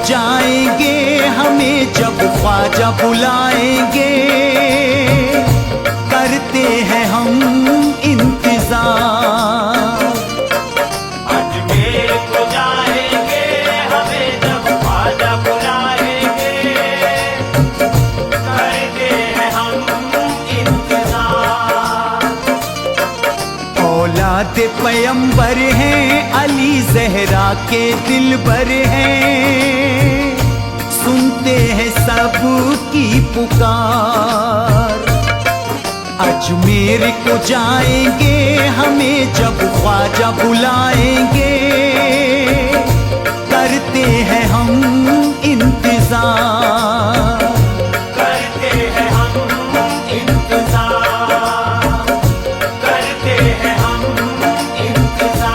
जाएंगे हमें जब ख्वाजा बुलाएंगे, करते हैं हम इंतजार। अजमेर को जाएंगे हमें जब ख्वाजा बुलाएंगे, करते हैं हम इंतजार। औलाद पैगंबर हैं, अली ज़हरा के दिलबर हैं, सुनते हैं सबकी पुकार। अजमेर को जाएंगे हमें जब ख्वाजा बुलाएंगे, करते हैं हम इंतजार। करते हैं हम इंतजार, करते हैं हम इंतजार।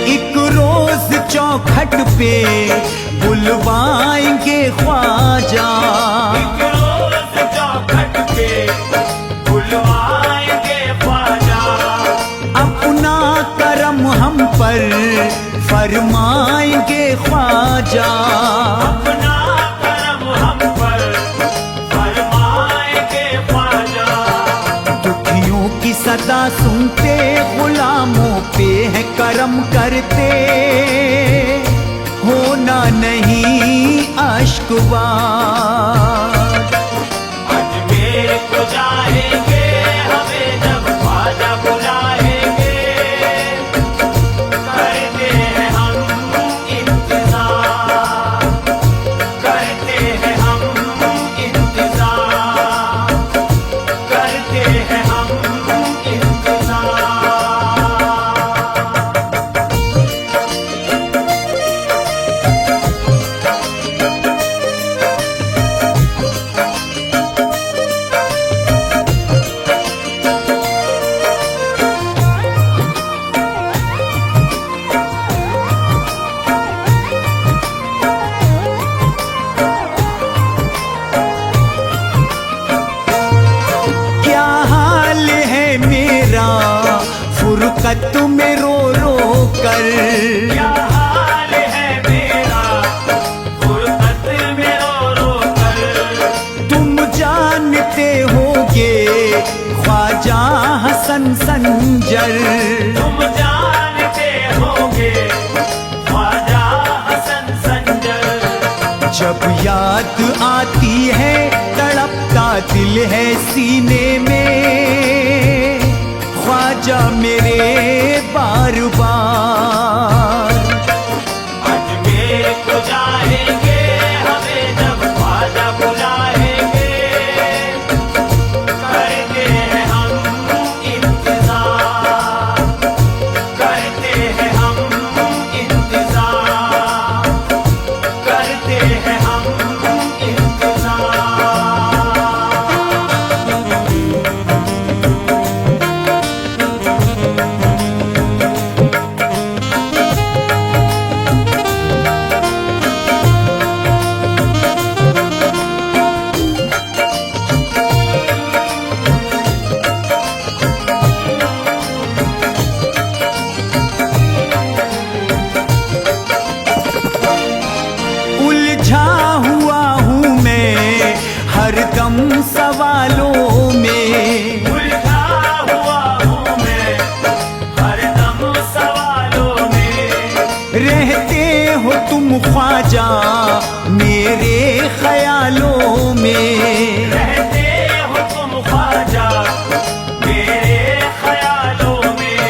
एक रोज चौखट पे बुलवाएंगे ख्वाजा, एक रोज चौखट पे बुलवाएंगे ख्वाजा। अपना करम हम पर फरमाएंगे ख्वाजा। अपना करम हम पर फरमाएंगे ख्वाजा। दुखियों की सदा सुनते, गुलामों पे है करम करते, होना नहीं अश्कवार। अजमेर को जाएंगे हमें जब ख्वाजा बुलाएंगे, करते हैं हम इंतजार, करते हैं हम इंतजार, करते हैं हम इंतजार। क्या हाल है मेरा फुरकत में रो रो कर, क्या हाल है मेरा फुरकत में रो रो कर। तुम जानते होगे ख्वाजा हसन संजर। तुम जानते होगे ख्वाजा हसन संजर। जब याद आती है तड़पता दिल है सीने में, ख्वाजा मेरे बार बार। अजमेर को जाएंगे हमें जब ख्वाजा बुलाएंगे, करते हैं हम इंतजार, करते हैं हम इंतजार, करते हैं हम इंतजार। उलझा हुआ हूँ मैं हरदम सवालों में, उलझा हुआ हूँ मैं हरदम सवालों में। रहते हो तुम ख्वाजा मेरे ख्यालों में। रहते हो तुम ख्वाजा मेरे ख्यालों में।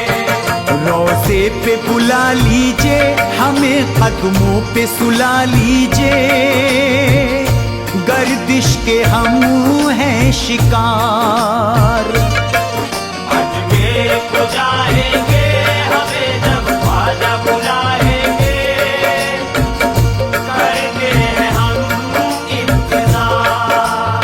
रोज़े पे बुला लीजिए हमें, कदमों पे सुला लीजिए, गर्दिश के हम हैं शिकार। अजमेर को जाएंगे हमें जब ख्वाजा बुलाएंगे, करते हैं हम इंतजार,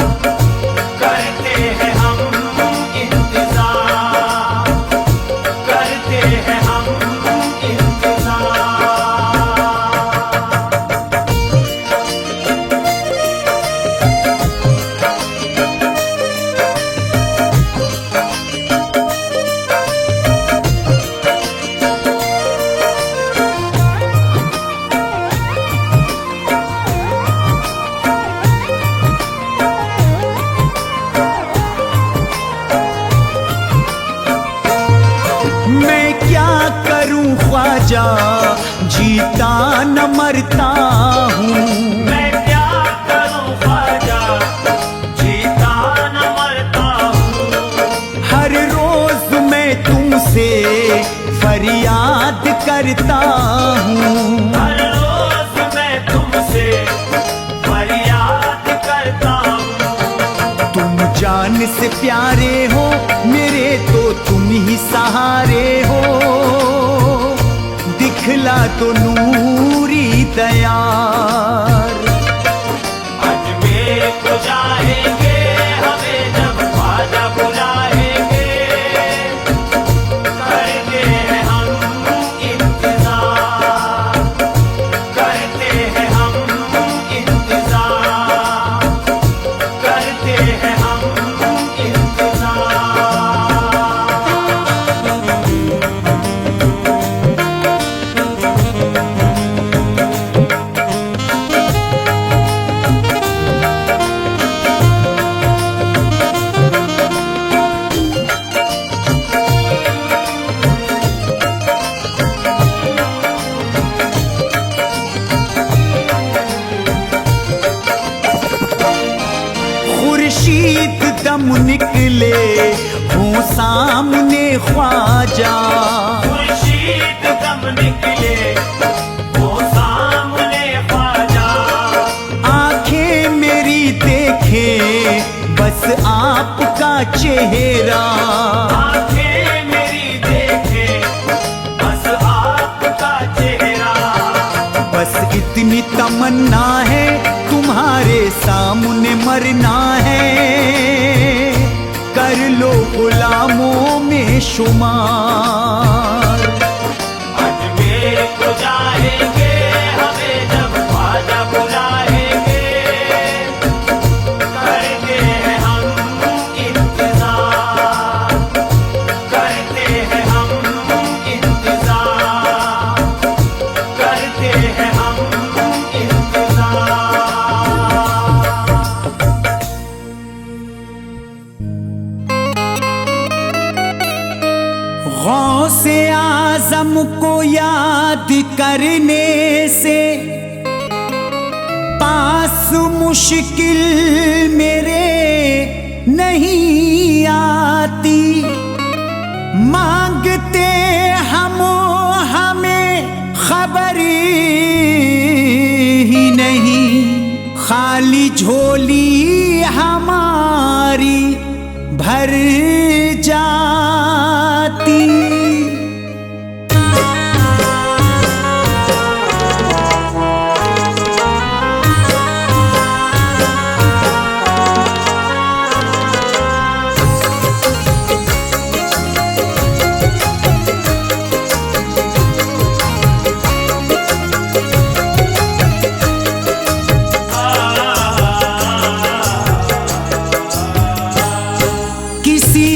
ख्वाजा, जीता न मरता हूँ। मैं क्या करूं ख्वाजा, जीता न मरता हूँ। हर रोज मैं तुमसे फरियाद करता हूँ। हर रोज मैं तुमसे फरियाद करता हूँ। तुम जान से प्यारे हो मेरे, तो तुम ही सहारे हो। दिखला तो नूरी दयार। अजमेर को जाएंगे हमें जब ख्वाजा बुलाएंगे, करते हैं हम इंतजार, करते हैं हम इंतजार, करते हैं हम इंतजार। खुर्शीद दम निकले हो सामने ख्वाजा, खुर्शीद दम निकले वो सामने ख्वाजा। आंखें मेरी देखे बस आपका चेहरा। आंखें मेरी देखे बस आपका चेहरा। बस इतनी तमन्ना है तुम्हारे सामने मरना है। कर लो गुलामों में शुमार। अजमेर को जाएंगे हमें जब ख्वाजा बुलाएंगे, करते हैं हम इंतजार, करते हैं हम इंतजार, करते हैं हम इंतजार। गौसे आजम को याद करने से पास मुश्किल मेरे नहीं आती। मांगते हमें खबर ही नहीं, खाली झोली हमारी भर जाती। किसी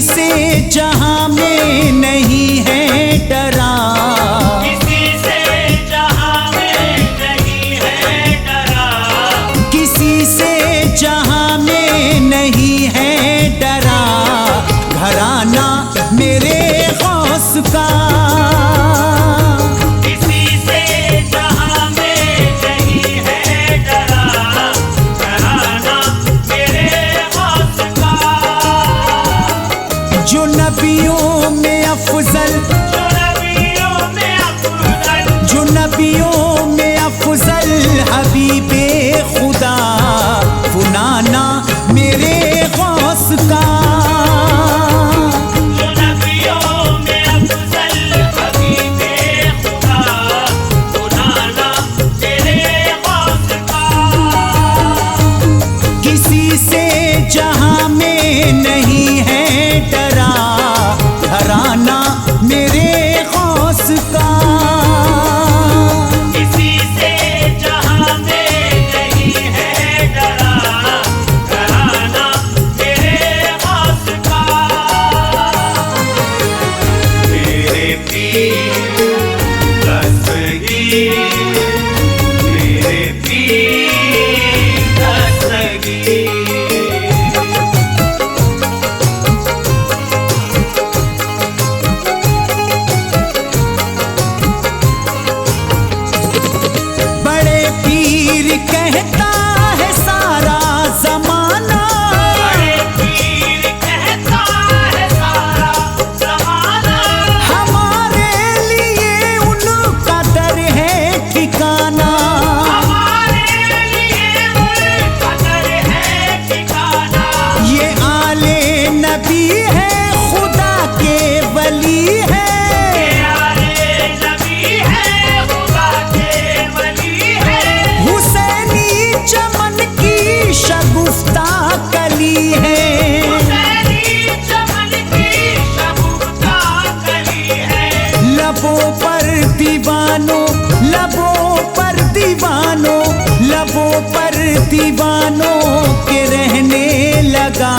दीवानों लबों पर दीवानों, लबों पर दीवानों के रहने लगा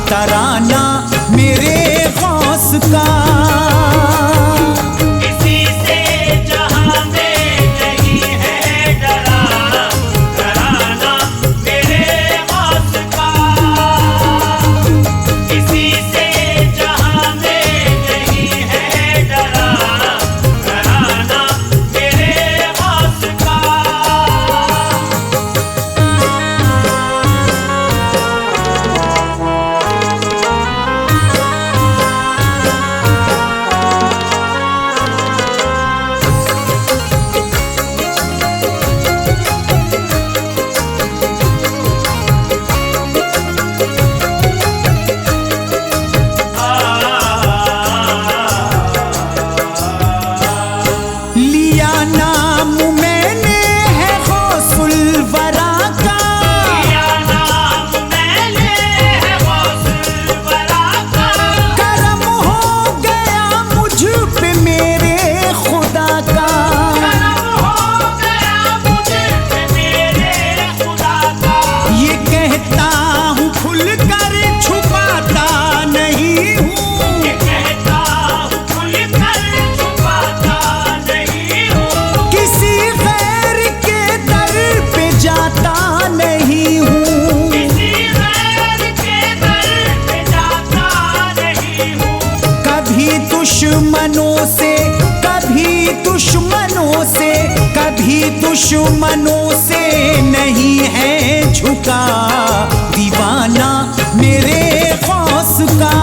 तराना मेरे गौस का। किसी से जहां में नहीं है डरा, डराना मेरे गौस का। किसी से जहां में नहीं है डरा, डराना मेरे गौस का। लिया नाम मैंने है गौसुल वरा का, लिया नाम मैंने है गौसुल वरा का। करम हो गया मुझ पे मेरे खुदा का। करम हो गया मुझ पे मेरे खुदा का। ये कहता हूँ खुलकर छुपाता नहीं हूँ, ये कहता हूँ खुलकर छुपाता नहीं हूँ। किसी गैर के दर पे जाता नहीं हूँ। किसी गैर के दर पे जाता नहीं हूँ। कभी दुश्मनों से, कभी दुश्मनों से, कभी दुश्मनों से नहीं है झुका दीवाना मेरे गौस का।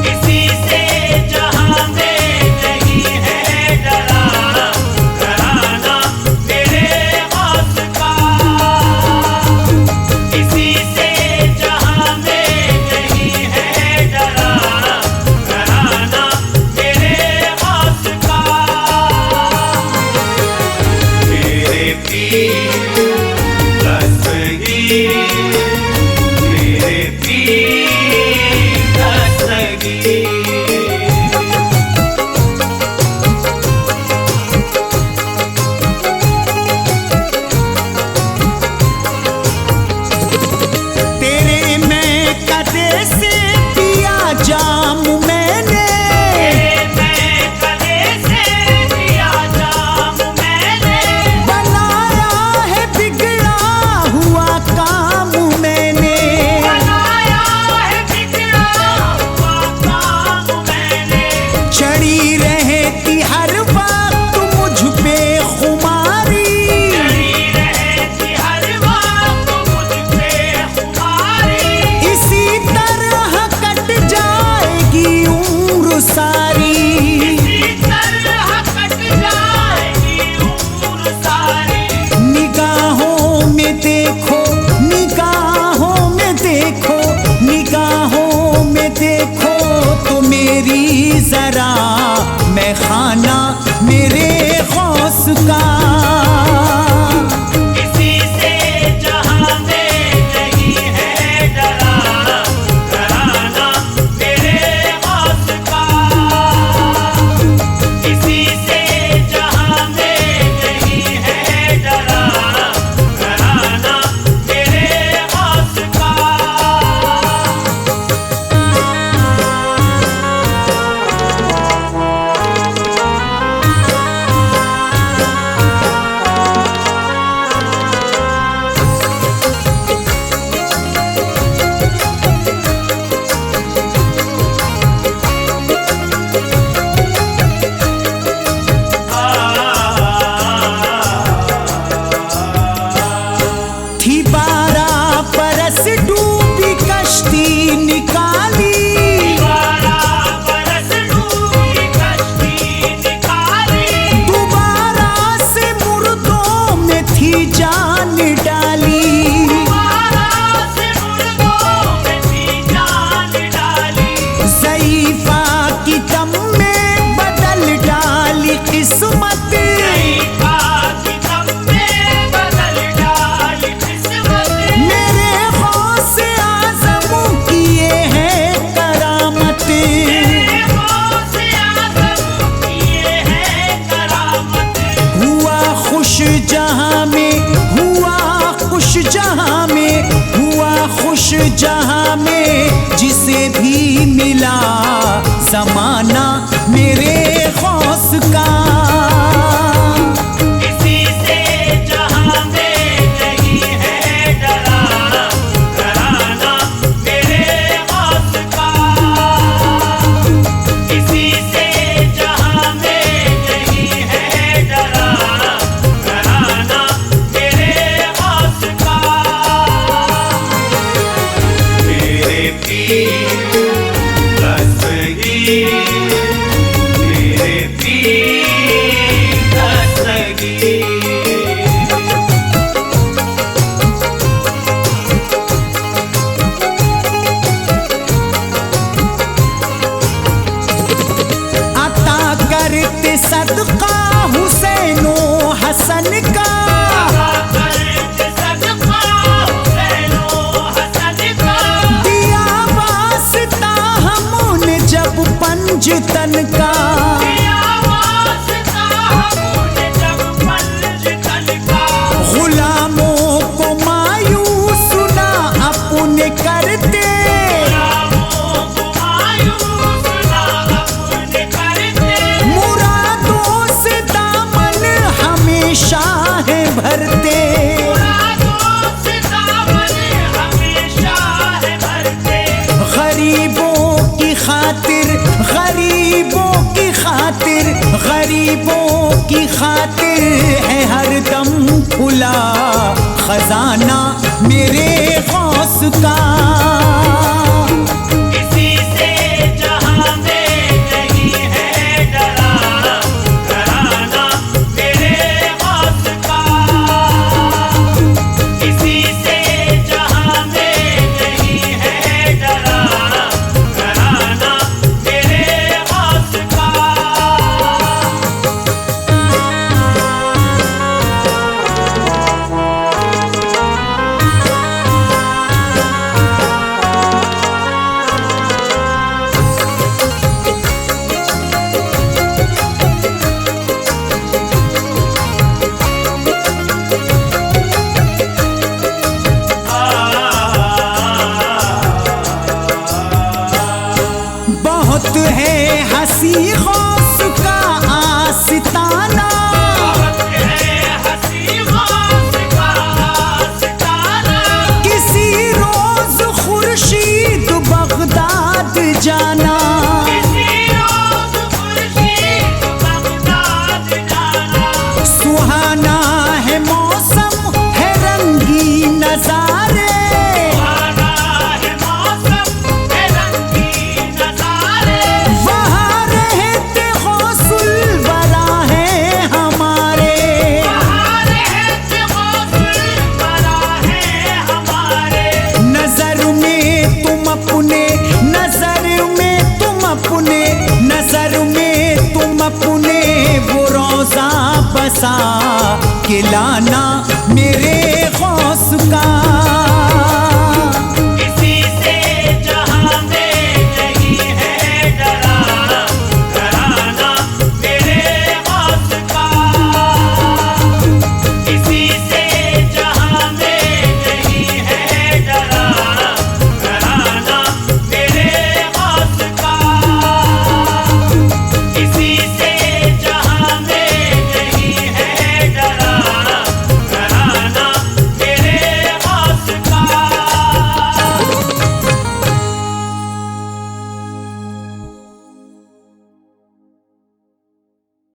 किसी से जहां में नहीं है डरा, डराना मेरे गौस का। किसी से जहां में नहीं है डरा, डराना मेरे गौस का। मेरे पीर दस्तगीर, मेरे पीर दस्तगीर। तेरे मैं कदे से पिया जाम मैंने, मैं कदे से पिया जाम मैंने। बनाया है बिगड़ा हुआ काम मैंने। बनाया है बिगड़ा हुआ काम मैंने। चढ़ी रहती हर वक्त मुझ पे खुमारी, चढ़ी रहती हर वक्त मुझ पे खुमारी। इसी तरह कट जाएगी उम्र सारी। इसी तरह कट जाएगी उम्र सारी। निगाहों में देखो, निगाहों में देखो, निगाहों में देखो तो मेरी जरा मैं खाना मेरे गौस का। किसी से जहां में नहीं है डरा, डराना मेरे गौस का। किसी से जहां में नहीं है डरा, डराना मेरे गौस का। थी 12 बरस डूबी कश्ती निकाली, 12 बरस डूबी कश्ती निकाली। दोबारा से मुर्दों में थी जान डाली। दोबारा से मुर्दों में थी जान डाली। ज़ईफ़ा की दम में बदल डाली किस्मत। ज़ईफ़ा की दम में बदल डाली किस्मत। मेरे गौस आज़म किए हैं करामत। मेरे गौस आज़म किए हैं से भी मिला ज़माना मेरे गौस का। किसी से जहां में नहीं है डरा डराना मेरे गौस का। किसी से जहां में नहीं है डरा डराना मेरे गौस का। मेरे पीर दस्तगीर, मेरे पीर दस्तगीर। अता करते सदका हुसैनो हसन का। सदका हुसैनो हसन का। दिया वास्ता हमने जब पंजतन का। दिया वास्ता हमने जब पंजतन का। गुलामों को मायूस ना अपने करते। गुलामों को मायूस ना अपने करते। मुरादों से दामन हमेशा है भरते। मुरादों से दामन हमेशा है भरते। गरीबों की खातिर, गरीबों की खातिर, गरीबों की खातिर है हरदम खुला खजाना मेरे गौस का। किसी से जहां में नहीं है डरा डराना मेरे गौस का। किसी से जहां में नहीं है डरा डराना मेरे गौस का। बहुत है हंसी गौस का आस्ताना। बहुत है हंसी गौस का आस्ताना। किसी रोज खुर्शीद बगदाद जाना। किसी रोज खुर्शीद बगदाद जाना। सुहाना है मौसम है रंगी नजारे। सुहाना है मौसम है रंगी नज़ारे। वहाँ रहते गौसुल वरा है हमारे। वहाँ रहते गौसुल वरा है हमारे। नजर में तुम अपने, नजर में तुम अपने, नजर में तुम अपने वो रोजा बसा के लाना